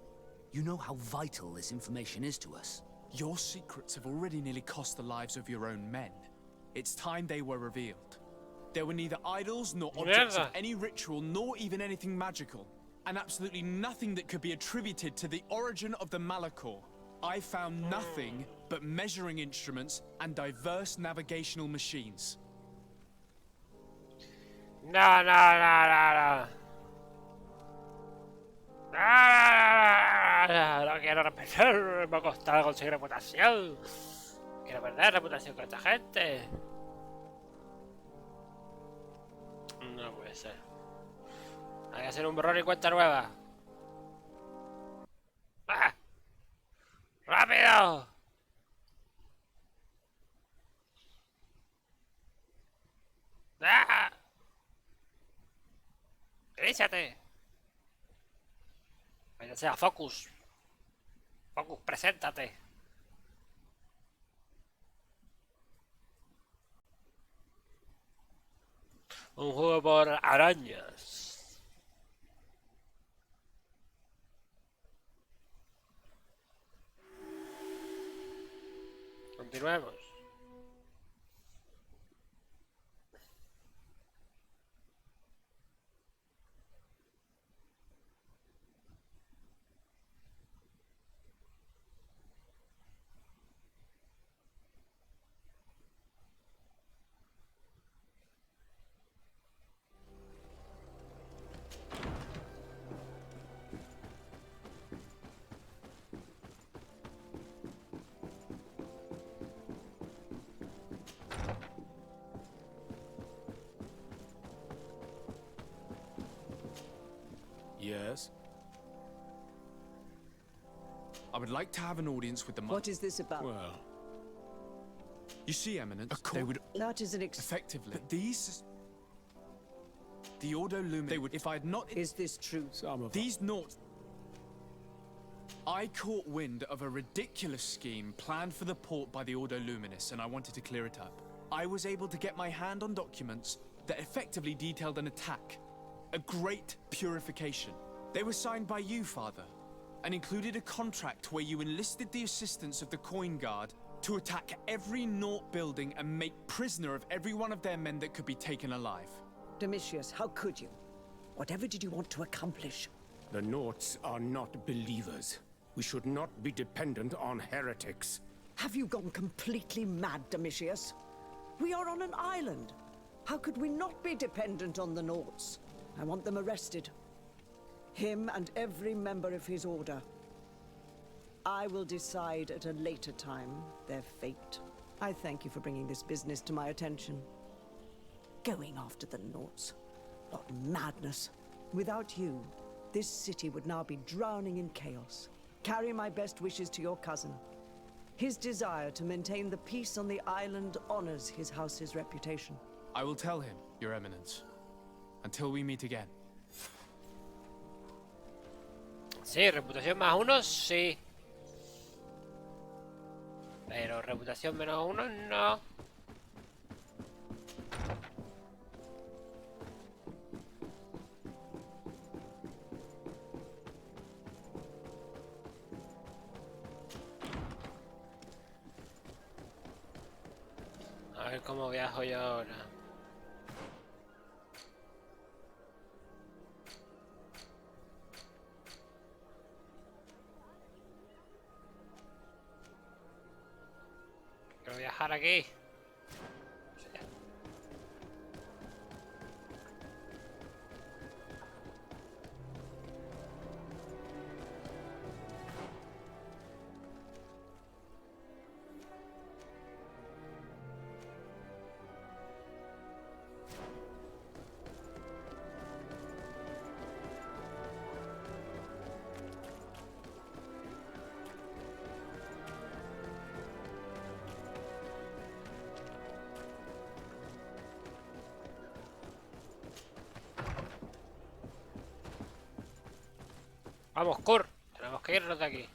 You know how vital this information is to us. Your secrets have already nearly cost the lives of your own men. It's time they were revealed. There were neither idols nor objects of any ritual, nor even anything magical, and absolutely nothing that could be attributed to the origin of the Malachor. I found nothing but measuring instruments and diverse navigational machines. No. No quiero repetir, me ha costado conseguir reputación. Quiero perder reputación con esta gente. No puede ser. Hay que hacer un borrón y cuenta nueva. ¡Ah! ¡Rápido! ¡Ah! ¡Grízate! Vaya sea, Focus. Focus, preséntate. Un juego por arañas. Continuemos. I would like to have an audience with the... What is this about? Well, you see, Eminence, they would... That is an effectively... But these... The Ordo Lumen... They would... If I had not... Is this true? Some of These Nauts... I caught wind of a ridiculous scheme planned for the port by the Ordo Luminis, and I wanted to clear it up. I was able to get my hand on documents that effectively detailed an attack. A great purification. They were signed by you, Father, and included a contract where you enlisted the assistance of the Coin Guard to attack every Naut building and make prisoner of every one of their men that could be taken alive. Domitius, how could you? Whatever did you want to accomplish? the Nauts are not believers. We should not be dependent on heretics. Have you gone completely mad, Domitius? We are on an island. How could we not be dependent on the Nauts? I want them arrested. Him and every member of his order. I will decide at a later time their fate. I thank you for bringing this business to my attention. Going after the Nauts. What madness. Without you, this city would now be drowning in chaos. Carry my best wishes to your cousin. His desire to maintain the peace on the island honors his house's reputation. I will tell him, Your Eminence. Until we meet again. Sí, reputación más uno, sí. Pero reputación menos uno, no. A ver cómo viajo yo ahora. Quiero viajar aquí. Vamos, Kur, tenemos que irnos de aquí.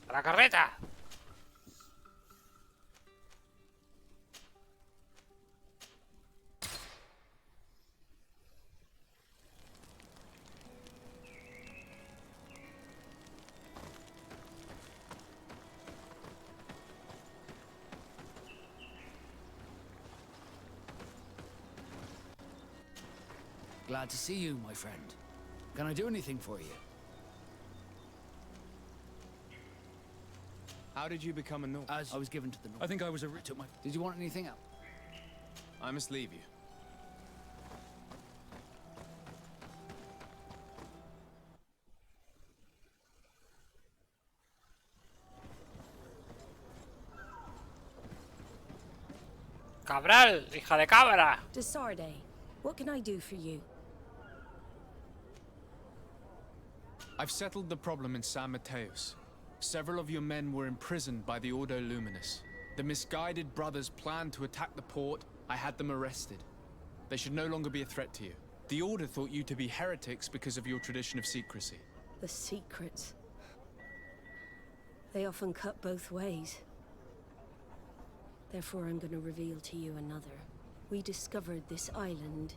¡A la carreta! Glad to see you, my friend. Can I do anything for you? How did you become a Naut? As I was given to the Naut. I think I was a... Took my... Did you want anything else? I must leave you. ¡Cabral! ¡Hija de cabra! Desarde, what can I do for you? I've settled the problem in San Mateus. Several of your men were imprisoned by the Ordo Luminis. The misguided brothers planned to attack the port. I had them arrested. They should no longer be a threat to you. The Order thought you to be heretics because of your tradition of secrecy. The secrets. They often cut both ways. Therefore, I'm going to reveal to you another. We discovered this island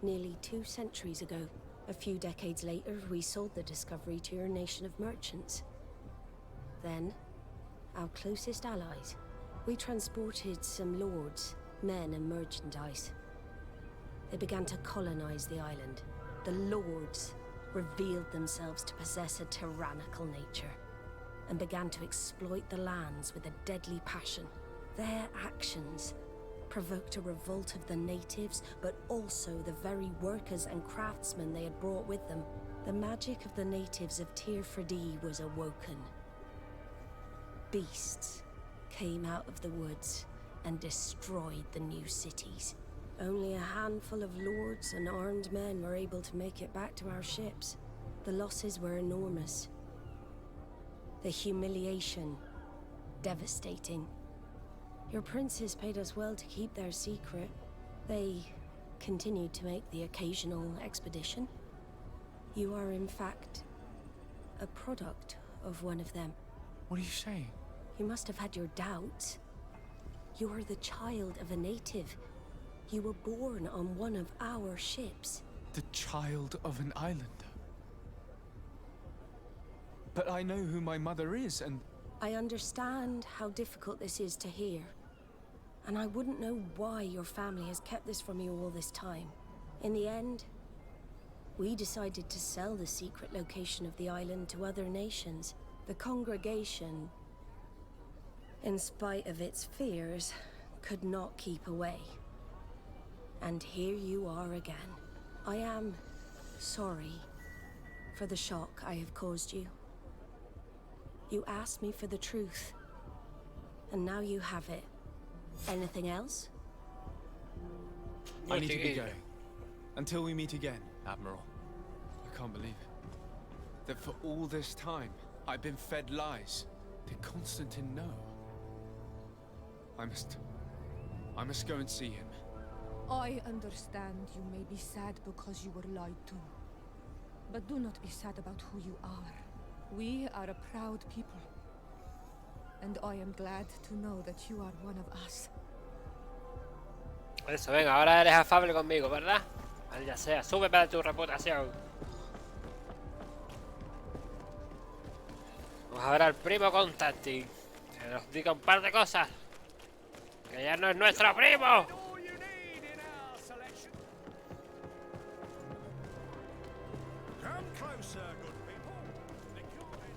nearly 2 centuries ago. A few decades later, we sold the discovery to your nation of merchants. Then, our closest allies. We transported some lords, men and merchandise. They began to colonize the island. The lords revealed themselves to possess a tyrannical nature and began to exploit the lands with a deadly passion. Their actions provoked a revolt of the natives, but also the very workers and craftsmen they had brought with them. The magic of the natives of Tir Fredee was awoken. Beasts came out of the woods and destroyed the new cities. Only a handful of lords and armed men were able to make it back to our ships. The losses were enormous. The humiliation. Devastating. Your princes paid us well to keep their secret. They continued to make the occasional expedition. You are, in fact, a product of one of them. What are you saying? You must have had your doubts. You are the child of a native. You were born on one of our ships. The child of an islander? But I know who my mother is, and... I understand how difficult this is to hear. And I wouldn't know why your family has kept this from you all this time. In the end, we decided to sell the secret location of the island to other nations. The congregation, in spite of its fears, could not keep away. And here you are again. I am sorry for the shock I have caused you. You asked me for the truth, and now you have it. Anything else? I need to be going. Until we meet again, Admiral. I can't believe it. That for all this time, I've been fed lies. Did Constantine know? I must go and see him. I understand you may be sad because you were lied to. But do not be sad about who you are. We are a proud people. And I am glad to know that you are one of us. Eso, venga, ahora eres afable conmigo, ¿verdad? Ya sea, sube para tu reputación. Vamos a ver al primo Constantine. Que nos diga un par de cosas. Que ya no es nuestro primo. Come closer, good people. The cure and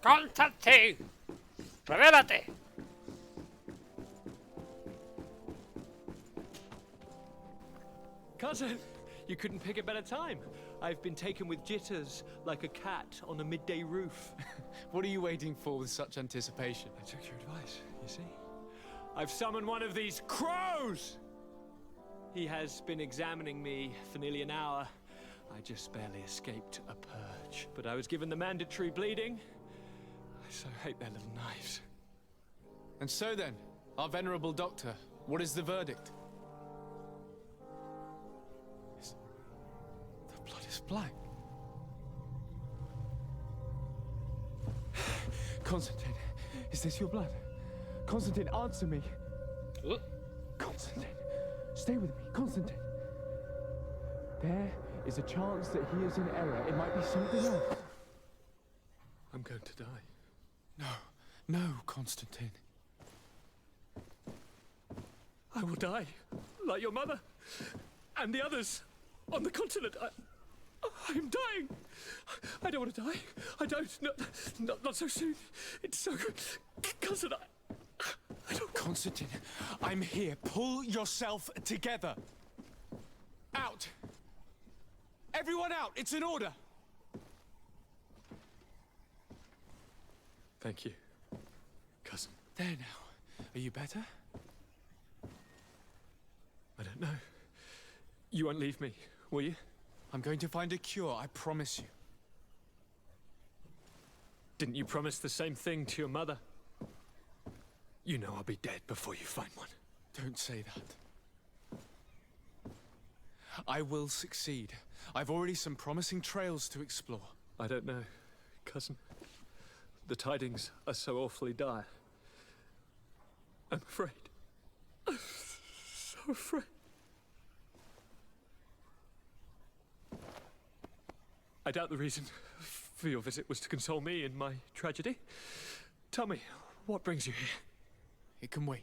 Constantine, revélate. Cousin, you couldn't pick a better time. I've been taken with jitters, like a cat on a midday roof. What are you waiting for with such anticipation? I took your advice, you see. I've summoned one of these crows! He has been examining me for nearly an hour. I just barely escaped a purge. But I was given the mandatory bleeding. I so hate their little knives. And so then, our venerable doctor, what is the verdict? The blood is black. Constantine, is this your blood? Constantine, answer me. Constantine, stay with me, Constantine. There is a chance that he is in error. It might be something else. I'm going to die. No, Constantine. I will die, like your mother, and the others on the continent. I'm dying. I don't want to die. I don't. Not so soon. It's so good. Cousin, I don't... Constantine, I'm here. Pull yourself together. Out. Everyone out. It's an order. Thank you, cousin. There now. Are you better? I don't know. You won't leave me, will you? I'm going to find a cure, I promise you. Didn't you promise the same thing to your mother? You know I'll be dead before you find one. Don't say that. I will succeed. I've already some promising trails to explore. I don't know, cousin. The tidings are so awfully dire. I'm afraid. I'm so afraid. I doubt the reason for your visit was to console me in my tragedy. Tell me, what brings you here? It can wait.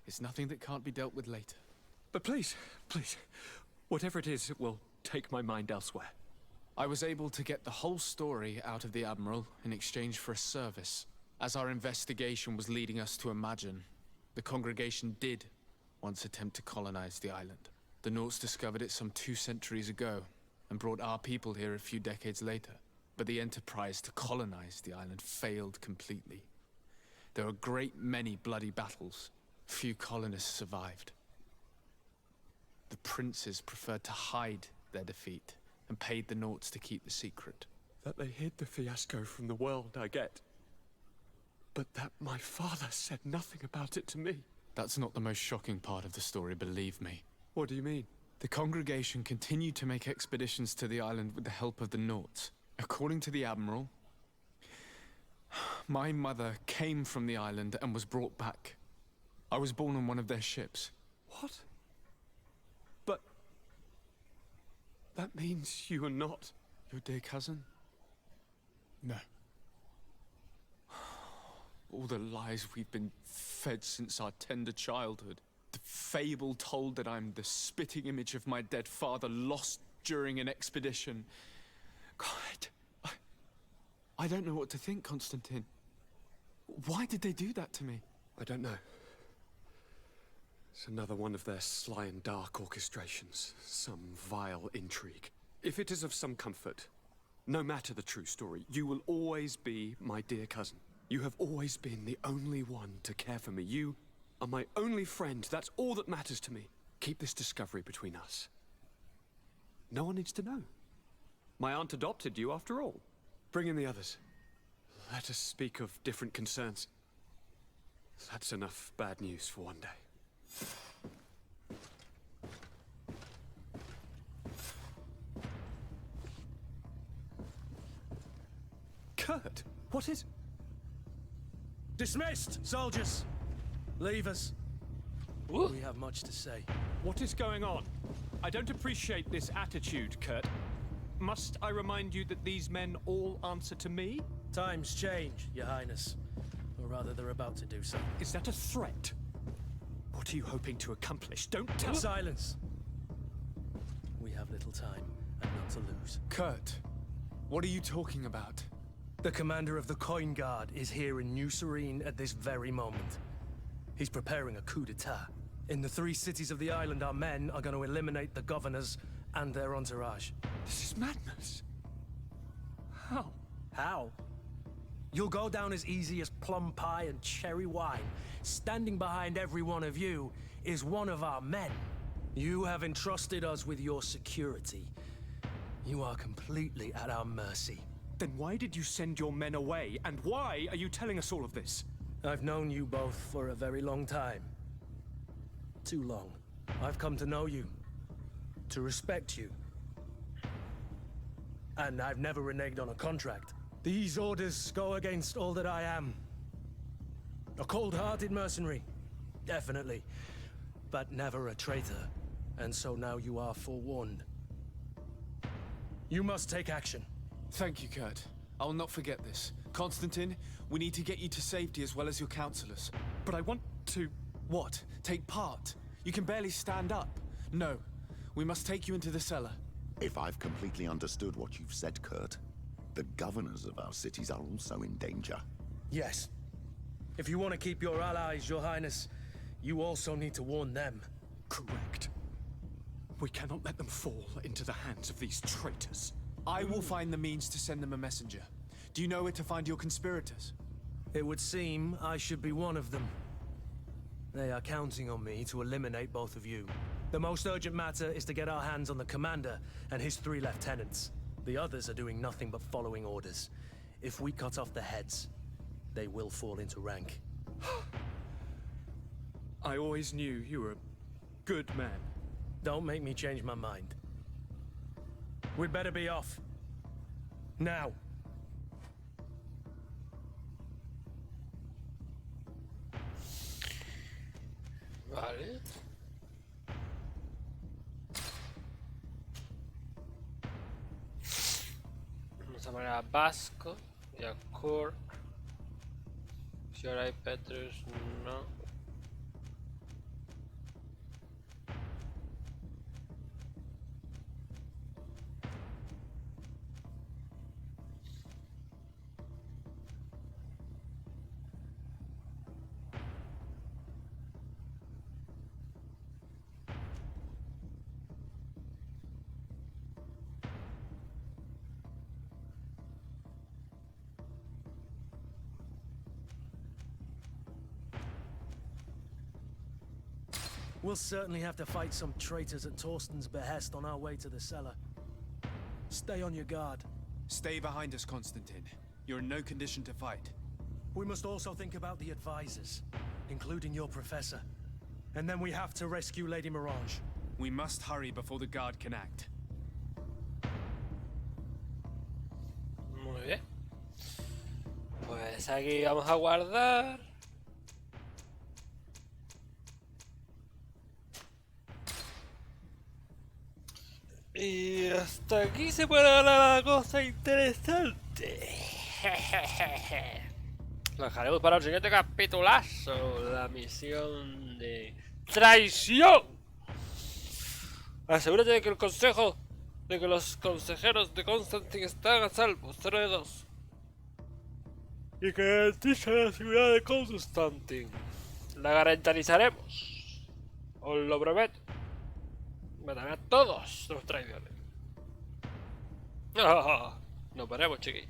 It's nothing that can't be dealt with later. But please, whatever it is, it will take my mind elsewhere. I was able to get the whole story out of the Admiral in exchange for a service. As our investigation was leading us to imagine, the congregation did once attempt to colonize the island. The Nauts discovered it some 2 centuries ago and brought our people here a few decades later. But the enterprise to colonize the island failed completely. There were a great many bloody battles, Few colonists survived. The princes preferred to hide their defeat and paid the Naughts to keep the secret. That they hid the fiasco from the world, I get. But that my father said nothing about it to me. That's not the most shocking part of the story, believe me. What do you mean? The congregation continued to make expeditions to the island with the help of the Naughts. According to the Admiral, my mother came from the island and was brought back. I was born on one of their ships. What? But... that means you are not... your dear cousin? No. All the lies we've been fed since our tender childhood. The fable told that I'm the spitting image of my dead father lost during an expedition. God, I don't know what to think, Constantine. Why did they do that to me? I don't know. It's another one of their sly and dark orchestrations. Some vile intrigue. If it is of some comfort, no matter the true story, you will always be my dear cousin. You have always been the only one to care for me. You are my only friend. That's all that matters to me. Keep this discovery between us. No one needs to know. My aunt adopted you after all. Bring in the others. Let us speak of different concerns. That's enough bad news for one day. Kurt, what is... Dismissed, soldiers! Leave us. We have much to say. What is going on? I don't appreciate this attitude, Kurt. Must I remind you that these men all answer to me? Times change, Your Highness. Or rather, they're about to do so. Is that a threat? What are you hoping to accomplish? Don't tell... Silence! We have little time, and none to lose. Kurt, what are you talking about? The commander of the Coin Guard is here in New Serene at this very moment. He's preparing a coup d'etat. In the 3 cities of the island, our men are going to eliminate the governors and their entourage. This is madness. How? How? You'll go down as easy as plum pie and cherry wine. Standing behind every one of you is one of our men. You have entrusted us with your security. You are completely at our mercy. Then why did you send your men away? And why are you telling us all of this? I've known you both for a very long time. Too long. I've come to know you. To respect you. And I've never reneged on a contract. These orders go against all that I am. A cold-hearted mercenary. Definitely. But never a traitor. And so now you are forewarned. You must take action. Thank you, Kurt. I will not forget this. Constantine, we need to get you to safety as well as your counselors. But I want to... What? Take part? You can barely stand up. No. We must take you into the cellar. If I've completely understood what you've said, Kurt, the governors of our cities are also in danger. Yes. If you want to keep your allies, Your Highness, you also need to warn them. Correct. We cannot let them fall into the hands of these traitors. I will find the means to send them a messenger. Do you know where to find your conspirators? It would seem I should be one of them. They are counting on me to eliminate both of you. The most urgent matter is to get our hands on the commander and his 3 lieutenants. The others are doing nothing but following orders. If we cut off the heads, they will fall into rank. I always knew you were a good man. Don't make me change my mind. We'd better be off. Now. Vale. Vamos a poner a Vasco y a Kurt. Si ahora hay Petrus, no. We'll certainly have to fight some traitors at Torsten's behest on our way to the cellar. Stay on your guard. Stay behind us, Constantine. You're in no condition to fight. We must also think about the advisors, including your professor. And then we have to rescue Lady Mirage. We must hurry before the guard can act. Muy bien. Pues aquí vamos a guardar. Y hasta aquí se puede hablar la cosa interesante. Lo dejaremos para el siguiente capitulazo. La misión de traición. Asegúrate de que los consejeros de Constantine están a salvo. 0 de 2. Y que garantiza la seguridad de Constantine. La garantizaremos. Os lo prometo. Mataré a todos los traidores. Nos veremos, chiquillos.